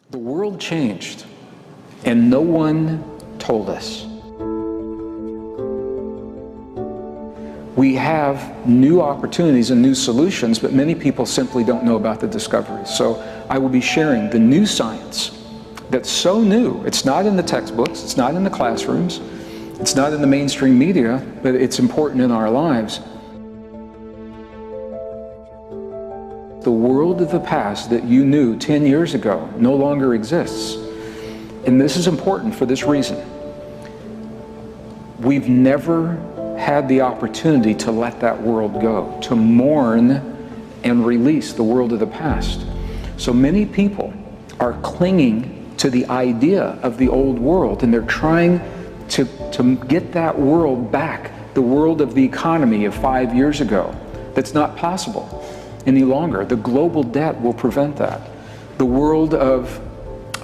The world changed, and no one told us. We have new opportunities and new solutions, but many people simply don't know about the discoveries. So I will be sharing the new science that's so new. It's not in the textbooks, it's not in the classrooms, it's not in the mainstream media, but it's important in our lives. The world of the past that you knew 10 years ago no longer exists. And this is important for this reason. We've never had the opportunity to let that world go, to mourn and release the world of the past. So many people are clinging to the idea of the old world, and they're trying to get that world back, the world of the economy of 5 years ago. That's not possible any longer. The global debt will prevent that. The world of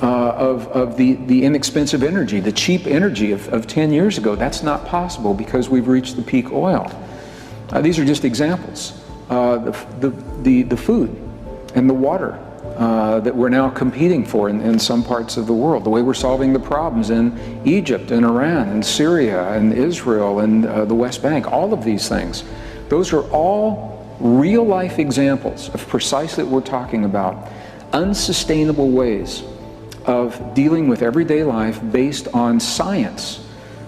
the inexpensive energy, the cheap energy of 10 years ago, that's not possible because we've reached the peak oil. These are just examples. The food and the water that we're now competing for in some parts of the world, the way we're solving the problems in Egypt and Iran and Syria and Israel and the West Bank, all of these things, those are all real-life examples of precisely what we're talking about, unsustainable ways of dealing with everyday life based on science,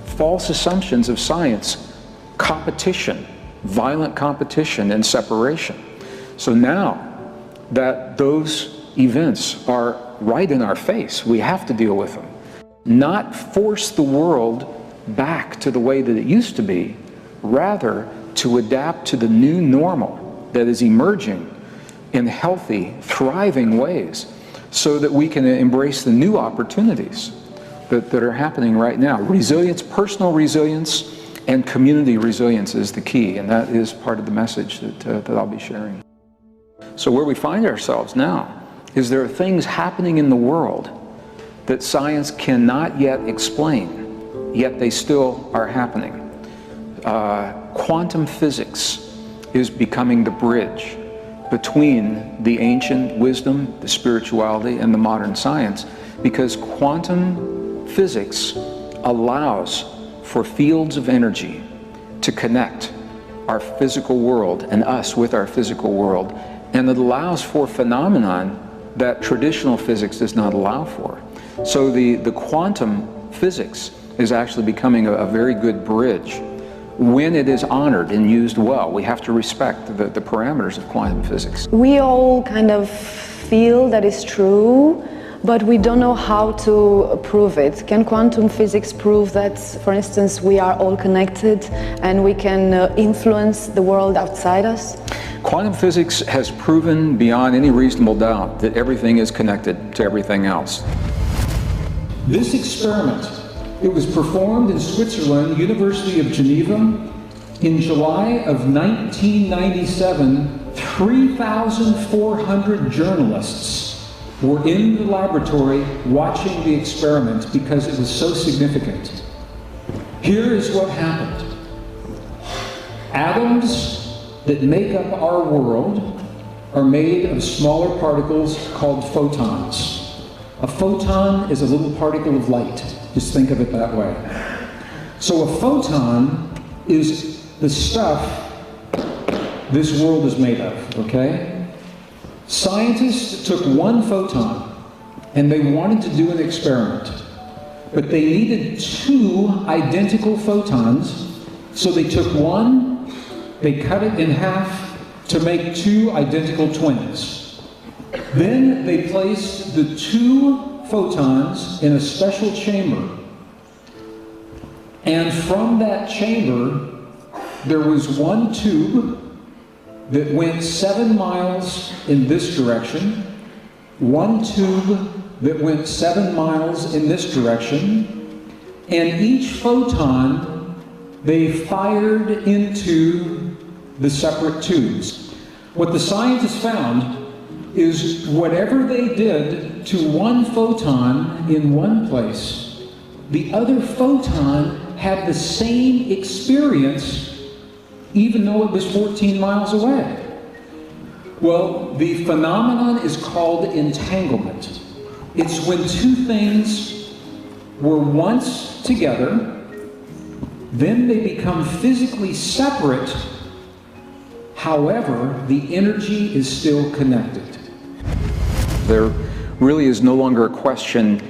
false assumptions of science, competition, violent competition and separation. So now that those events are right in our face, we have to deal with them. Not force the world back to the way that it used to be, rather to adapt to the new normal that is emerging in healthy, thriving ways so that we can embrace the new opportunities that are happening right now. Resilience, personal resilience, and community resilience is the key, and that is part of the message that I'll be sharing. So where we find ourselves now is there are things happening in the world that science cannot yet explain, yet they still are happening. Quantum physics is becoming the bridge between the ancient wisdom, the spirituality, and the modern science, because quantum physics allows for fields of energy to connect our physical world and us with our physical world, and it allows for phenomenon that traditional physics does not allow for. So the quantum physics is actually becoming a very good bridge when it is honored and used well. We have to respect the parameters of quantum physics. We all kind of feel that it's true, but we don't know how to prove it. Can quantum physics prove that, for instance, we are all connected and we can influence the world outside us? Quantum physics has proven beyond any reasonable doubt that everything is connected to everything else. This experiment, it was performed in Switzerland, University of Geneva, in July of 1997. 3,400 journalists were in the laboratory watching the experiment because it was so significant. Here is what happened. Atoms that make up our world are made of smaller particles called photons. A photon is a little particle of light. Just think of it that way. So a photon is the stuff this world is made of, okay? Scientists took one photon and they wanted to do an experiment, but they needed two identical photons, so they took one, they cut it in half to make two identical twins. Then they placed the two photons in a special chamber, and from that chamber there was one tube that went 7 miles in this direction, one tube that went 7 miles in this direction, and each photon they fired into the separate tubes. What the scientists found is whatever they did to one photon in one place, the other photon had the same experience even though it was 14 miles away. Well, the phenomenon is called entanglement. It's when two things were once together, then they become physically separate. However, the energy is still connected. There really is no longer a question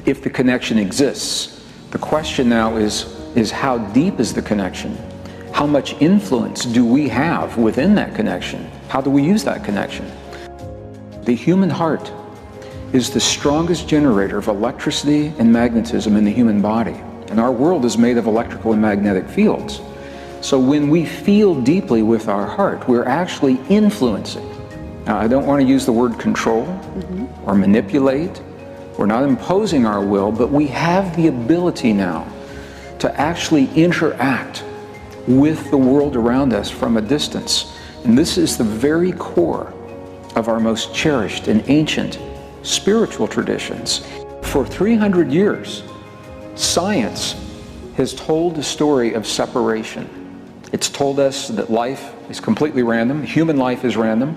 if the connection exists. The question now is how deep is the connection? How much influence do we have within that connection? How do we use that connection? The human heart is the strongest generator of electricity and magnetism in the human body. And our world is made of electrical and magnetic fields. So when we feel deeply with our heart, we're actually influencing. Now, I don't want to use the word control or manipulate. We're not imposing our will, but we have the ability now to actually interact with the world around us from a distance. And this is the very core of our most cherished and ancient spiritual traditions. For 300 years, science has told the story of separation. It's told us that life is completely random, human life is random,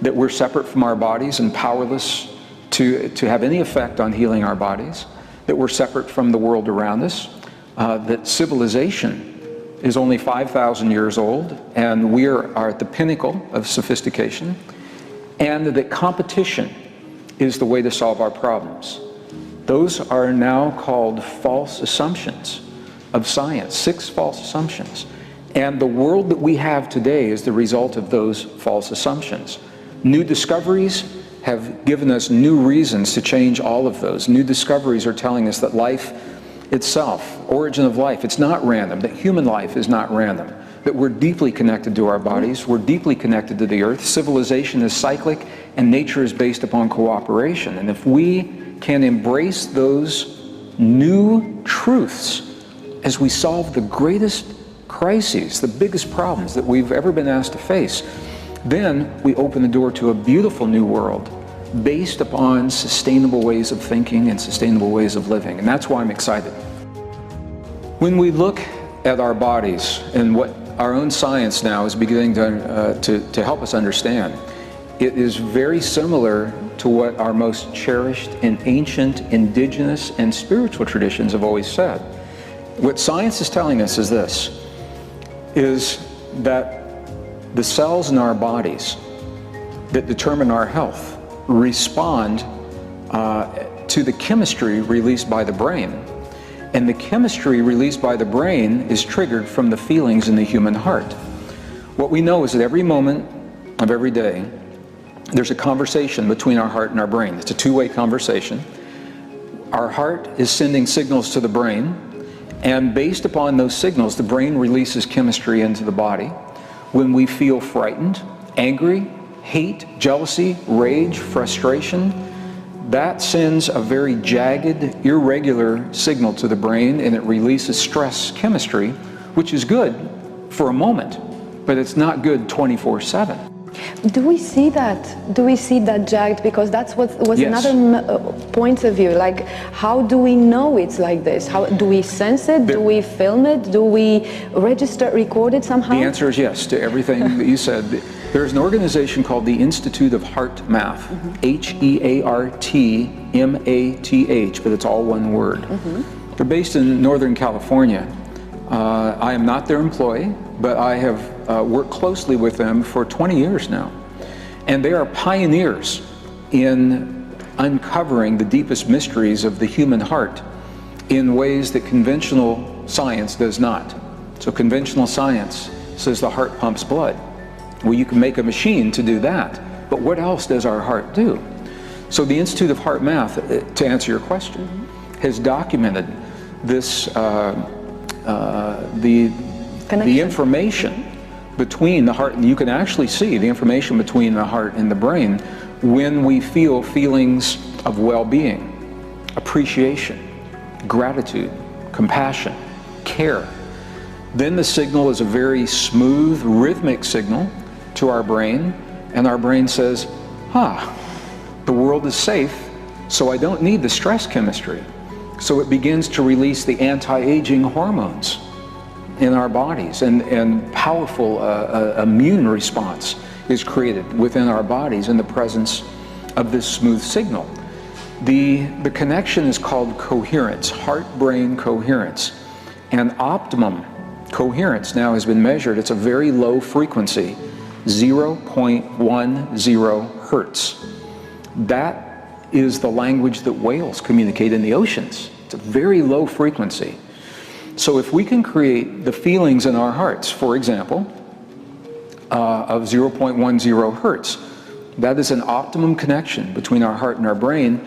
that we're separate from our bodies and powerless to have any effect on healing our bodies, that we're separate from the world around us, that civilization is only 5,000 years old and we are at the pinnacle of sophistication, and that competition is the way to solve our problems. Those are now called false assumptions of science, 6 false assumptions. And the world that we have today is the result of those false assumptions. New discoveries have given us new reasons to change all of those. New discoveries are telling us that life itself, origin of life, it's not random, that human life is not random, that we're deeply connected to our bodies, we're deeply connected to the earth, civilization is cyclic, and nature is based upon cooperation. And if we can embrace those new truths as we solve the greatest crises, the biggest problems that we've ever been asked to face, then we open the door to a beautiful new world based upon sustainable ways of thinking and sustainable ways of living. And that's why I'm excited. When we look at our bodies and what our own science now is beginning to help us understand, it is very similar to what our most cherished and ancient indigenous and spiritual traditions have always said. What science is telling us is this, is that the cells in our bodies that determine our health respond to the chemistry released by the brain. And the chemistry released by the brain is triggered from the feelings in the human heart. What we know is that every moment of every day, there's a conversation between our heart and our brain. It's a two-way conversation. Our heart is sending signals to the brain, and based upon those signals, the brain releases chemistry into the body. When we feel frightened, angry, hate, jealousy, rage, frustration, that sends a very jagged, irregular signal to the brain, and it releases stress chemistry, which is good for a moment, but it's not good 24/7. Do we see that? Do we see that jagged? Because that's what was Yes. another point of view. Like, how do we know it's like this? How do we sense it? Do we film it? Do we register, record it somehow? The answer is yes to everything that you said. There's an organization called the Institute of Heart Math, H-E-A-R-T-M-A-T-H, but it's all one word. They're based in Northern California. I am not their employee, but I have worked closely with them for 20 years now. And they are pioneers in uncovering the deepest mysteries of the human heart in ways that conventional science does not. So conventional science says the heart pumps blood. Well, you can make a machine to do that, but what else does our heart do? So the Institute of Heart Math, to answer your question, has documented this, the information between the heart, and you can actually see the information between the heart and the brain when we feel feelings of well-being, appreciation, gratitude, compassion, care. Then the signal is a very smooth, rhythmic signal to our brain, and our brain says, the world is safe, so I don't need the stress chemistry. So it begins to release the anti-aging hormones in our bodies, and powerful immune response is created within our bodies in the presence of this smooth signal. The connection is called coherence, heart-brain coherence. And optimum coherence now has been measured. It's a very low frequency, 0.10 hertz. That is the language that whales communicate in the oceans. It's a very low frequency. So if we can create the feelings in our hearts, for example, of 0.10 hertz, that is an optimum connection between our heart and our brain,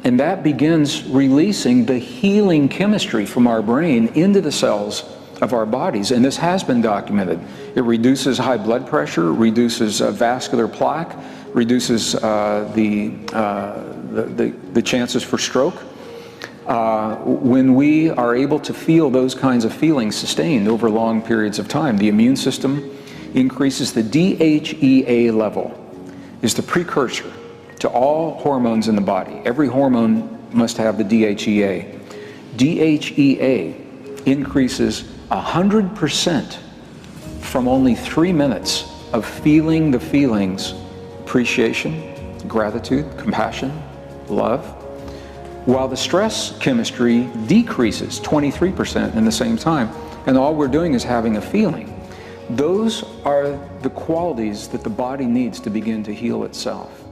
and that begins releasing the healing chemistry from our brain into the cells of our bodies, and this has been documented. It reduces high blood pressure, reduces vascular plaque, reduces the chances for stroke. When we are able to feel those kinds of feelings sustained over long periods of time, the immune system increases. The DHEA level is the precursor to all hormones in the body. Every hormone must have the DHEA. DHEA increases 100% from only 3 minutes of feeling the feelings: appreciation, gratitude, compassion, love, while the stress chemistry decreases 23% in the same time, and all we're doing is having a feeling. Those are the qualities that the body needs to begin to heal itself.